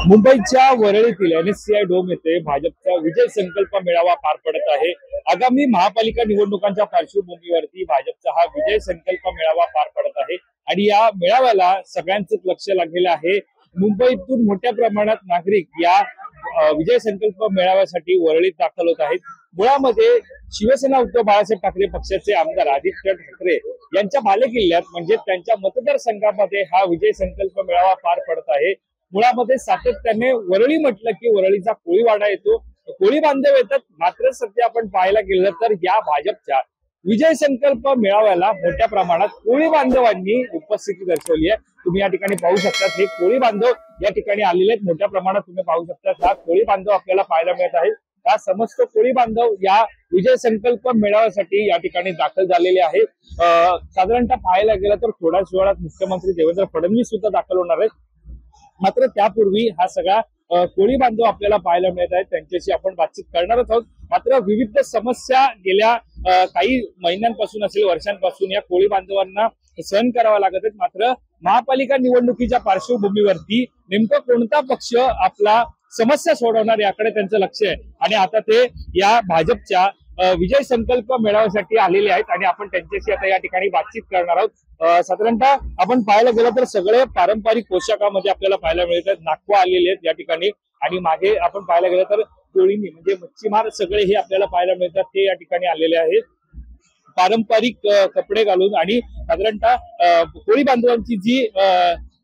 मुंबईच्या वरळीतील NSCI dome येथे भाजपचा विजय संकल्प मेळावा पार पडत आहे। आगामी महापालिका निवडणुकांच्या पार्श्वभूमीवरती भाजपचा हा विजय संकल्प मेळावा पार पडत आहे आणि या मेळाव्याला सगळ्यांचं लक्ष लागलेलं आहे। मुंबईतून मोठ्या प्रमाणात नागरिक या विजय संकल्प मेळाव्यासाठी वरळीत दाखल होत आहेत। मुळामध्ये शिवसेना उद्धव बाळासाहेब ठाकरे पक्षाचे आमदार आदित्य ठाकरे यांच्या बालेकिल्ल्यात म्हणजे त्यांच्या मतदारसंघामध्ये हा विजय संकल्प मेळावा पार पडत आहे। मुळामध्ये सातत्याने वरळी म्हटलं की वरळीचा कोळीवाडा येतो, कोळी बांधव येतात। मात्र सध्या आपण पाहायला गेलं तर या भाजपच्या विजय संकल्प मेळाव्याला मोठ्या प्रमाणात कोळी बांधवांनी उपस्थिती दर्शवली आहे। तुम्ही या ठिकाणी पाहू शकता हे कोळी बांधव या ठिकाणी आलेले आहेत। मोठ्या प्रमाणात तुम्ही पाहू शकता हा कोळी बांधव आपल्याला पाहायला मिळत आहे। हा समस्त कोळी बांधव या विजय संकल्प मेळाव्यासाठी या ठिकाणी दाखल झालेले आहे। साधारणतः पाहायला गेलं तर थोड्याच वेळात मुख्यमंत्री देवेंद्र फडणवीस सुद्धा दाखल होणार आहेत। मात्र त्यापूर्वी हा सगळा कोळी बांधव आपल्याला पाहायला मिळत आहेत, त्यांच्याशी आपण बातचीत करणारच आहोत। मात्र विविध समस्या गेल्या काही महिन्यांपासून असेल वर्षांपासून या कोळी बांधवांना सहन करावा लागत आहेत। मात्र महापालिका निवडणुकीच्या पार्श्वभूमीवरती नेमकं कोणता पक्ष आपला समस्या सोडवणार याकडे त्यांचं लक्ष आहे आणि आता ते या भाजपच्या विजय संकल्प मेळाव्यासाठी आलेले आहेत आणि आपण त्यांच्याशी आता या ठिकाणी बातचीत करणार आहोत। साधारणतः आपण पाहायला गेलं तर सगळे पारंपरिक पोशाखामध्ये आपल्याला पाहायला मिळतात। नागवा आलेले आहेत या ठिकाणी आणि मागे आपण पाहायला गेलं तर कोळीनी म्हणजे मच्छीमार सगळे हे आपल्याला पाहायला मिळतात, ते या ठिकाणी आलेले आहेत पारंपरिक कपडे घालून। आणि साधारणतः कोळी बांधवांची जी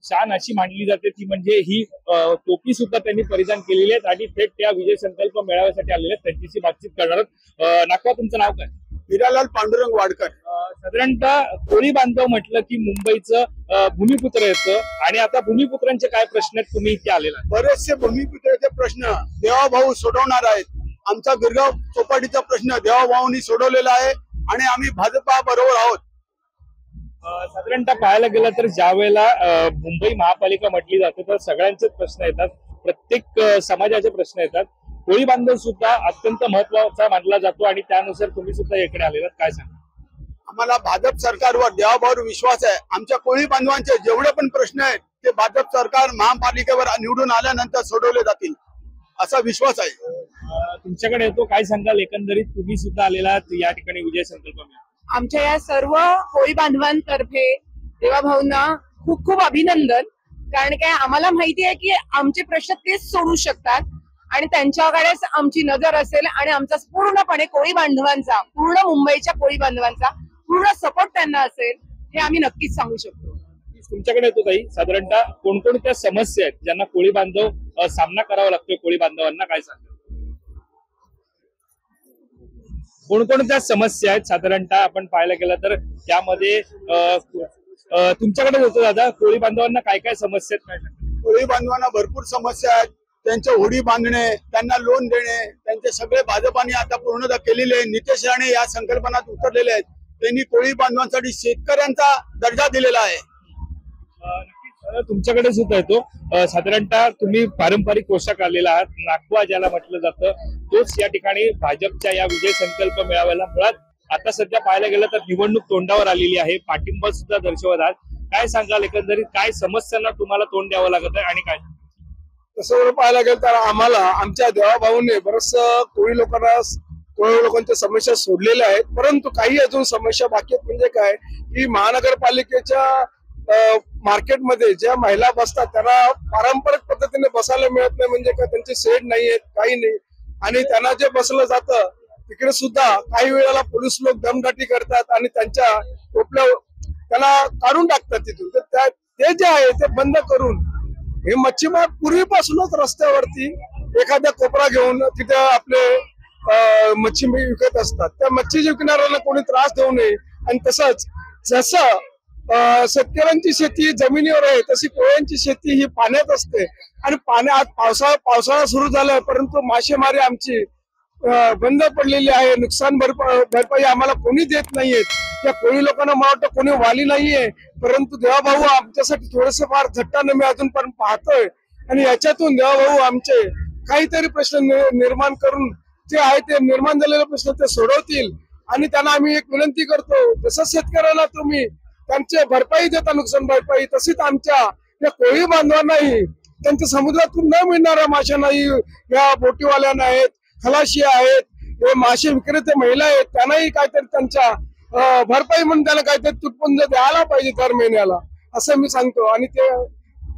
शान अशी मानली जाते ती म्हणजे ही टोपी सुद्धा त्यांनी परिधान केलेली आहे आणि थेट त्या विजय संकल्प मेळाव्यासाठी आलेले आहेत। त्यांच्याशी बातचीत करणार आहोत। नागवा, तुमचं नाव काय? हिरालाल पांडुरंग वाडकर। साधारणतः कोळी बांधव म्हटलं की मुंबईचं भूमिपुत्र येतं आणि आता भूमिपुत्रांचे काय प्रश्न आहेत, तुम्ही इथे आलेला? बरेचसे भूमिपुत्राचे प्रश्न देवाभाऊ सोडवणार आहेत। आमचा गिरगाव चौपाटीचा प्रश्न देवाभाऊंनी सोडवलेला आहे आणि आम्ही भाजपा बरोबर आहोत। साधारणतः पाहायला गेलं तर ज्या वेळेला मुंबई महापालिका म्हटली जाते तर सगळ्यांचेच प्रश्न येतात, प्रत्येक समाजाचे प्रश्न येतात। कोळी बांधव सुद्धा अत्यंत महत्वाचा मानला जातो आणि त्यानुसार तुम्ही सुद्धा इकडे आलेलात, काय सांगा? आम्हाला भाजप सरकारवर देवाभाऊवर विश्वास आहे। आमच्या कोळी बांधवांचे जेवढे पण प्रश्न आहेत ते भाजप सरकार महापालिकेवर निवडून आल्यानंतर सोडवले जातील असा विश्वास आहे। तुमच्याकडे येतो, काय सांगाल? एकंदरीत तुम्ही सुद्धा आलेला या ठिकाणी विजय संकल्प आमच्या या सर्व कोळी बांधवांतर्फे देवाभाऊंना खूप खूप अभिनंदन। कारण काय आम्हाला माहिती आहे की आमचे प्रश्न तेच सोडू शकतात आणि त्यांच्याकडेच आमची नजर असेल आणि आमचा पूर्णपणे कोळी बांधवांचा, पूर्ण मुंबईच्या कोळी बांधवांचा पूर्ण सपोर्ट त्यांना असेल हे आम्ही नक्कीच सांगू शकतो। तुमच्याकडे येतो ताई, साधारणतः कोणकोणत्या समस्या आहेत ज्यांना कोळी बांधव सामना करावा लागतोय, कोळी बांधवांना काय सांगा? कोणकोणत्या समस्या आहेत साधारणतः आपण पाहायला गेलं तर त्यामध्ये तुमच्याकडे होतो दादा, कोळी बांधवांना काय काय समस्या आहेत, काय सांगा? कोळी बांधवांना भरपूर समस्या आहेत। त्यांच्या होडी बांधणे, त्यांना लोन देणे, त्यांचे सगळे भाजपाने आता पूर्णतः केलेले। नितेश राणे या संकल्पनात उतरलेले आहेत। त्यांनी कोळी बांधवांसाठी शेतकऱ्यांचा दर्जा दिलेला आहे। तुमच्याकडे सुद्धा येतो, साधारणतः तुम्ही पारंपरिक पोशाख आलेला आहात, नागवा ज्याला म्हटलं जातं, तोच या ठिकाणी भाजपच्या या विजय संकल्प मेळाव्याला मुळात आता सध्या पाहायला गेलं तर निवडणूक तोंडावर आलेली आहे, पाठिंबा सुद्धा दर्शवत आहात। काय सांगाल एकंदरीत, काय समस्यांना तुम्हाला तोंड द्यावं लागत आहे आणि काय? तसं पाहायला गेलं तर आम्हाला आमच्या देवाभाऊने बरंच कोळी लोकांच्या समस्या सोडलेल्या आहेत, परंतु काही अजून समस्या बाकी आहेत। म्हणजे काय की महानगरपालिकेच्या मार्केटमध्ये ज्या महिला बसतात त्यांना पारंपरिक पद्धतीने बसायला मिळत नाही। म्हणजे काय त्यांचे शेड नाही आहेत, काही नाही, आणि त्यांना जे बसलं जातं तिकडे सुद्धा काही वेळेला पोलीस लोक दमदाटी करतात आणि त्यांच्या टोपल्या त्याला काढून टाकतात तिथून। तर ते जे आहे ते बंद करून हे मच्छीमार पूर्वीपासूनच रस्त्यावरती एखाद्या कोपरा घेऊन तिथे आपले मच्छी विकत असतात। त्या मच्छी विकणाऱ्यांना कोणी त्रास देऊ नये। आणि तसंच जसं शेतकऱ्यांची शेती जमिनीवर आहे तशी कोळ्यांची शेती ही पाण्यात असते आणि पाण्यात पावसाळा सुरू झालाय परंतु मासेमारी आमची बंद पडलेली आहे। नुकसान भरपाई आम्हाला कोणी देत नाहीयेत। त्या कोळी लोकांना मला वाटतं कोणी वाली नाहीये, परंतु देवाभाऊ आमच्यासाठी थोडेसे फार झट्टाने मी अजूनपर्यंत पाहतोय आणि याच्यातून देवाभाऊ आमचे काहीतरी प्रश्न निर्माण करून जे आहे ते निर्माण झालेले प्रश्न ते सोडवतील। आणि त्यांना आम्ही एक विनंती करतो, जसं शेतकऱ्यांना तुम्ही त्यांचे भरपाई देता नुकसान भरपाई, तशीच आमच्या या कोळी बांधवांनाही त्यांच्या समुद्रातून न मिळणाऱ्या माशांनाही या बोटीवाल्यांना आहेत, खलाशी आहेत, हे मासे विक्रेते महिला आहेत, त्यांनाही काहीतरी त्यांच्या भरपाई म्हणून त्याला काहीतरी तुटपुंज द्यायला पाहिजे दर महिन्याला, असं मी सांगतो. आणि ते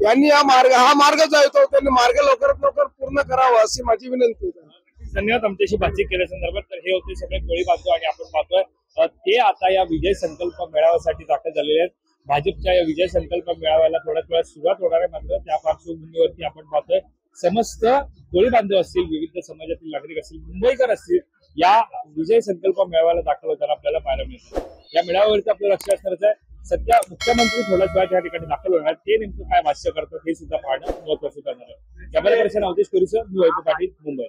यांनी हा मार्ग जो आहे तो त्यांनी मार्ग लवकरात लवकर पूर्ण करावा अशी माझी विनंती आहे. धन्यवाद आमच्याशी बातचीत केल्या संदर्भात. तर हे होते सगळे कोळी बांधव आणि आपण पाहतोय ते आता या विजय संकल्प मेळाव्यासाठी दाखल झालेले आहेत. भाजपच्या या विजय संकल्प मेळाव्याला थोड्याच वेळात सुरुवात होणार आहे. मात्र त्या पार्श्वभूमीवरती आपण पाहतोय समस्त कोळी बांधव असतील, विविध समाजातील नागरिक असतील, मुंबईकर असतील, या विजय संकल्प मेळाव्याला दाखल होताना आपल्याला पाहायला मिळतं. या मेळाव्यावरती आपलं लक्ष असणारच आहे. सध्या मुख्यमंत्री थोड्याच वेळात या ठिकाणी दाखल होणार, ते नेमकं काय भाष्य करतात हे सुद्धा पाहणं महत्वाचं करणार आहे. कॅमेरा पर्सन अवधेश कोरीसह मी वैभव पाटील, मुंबई.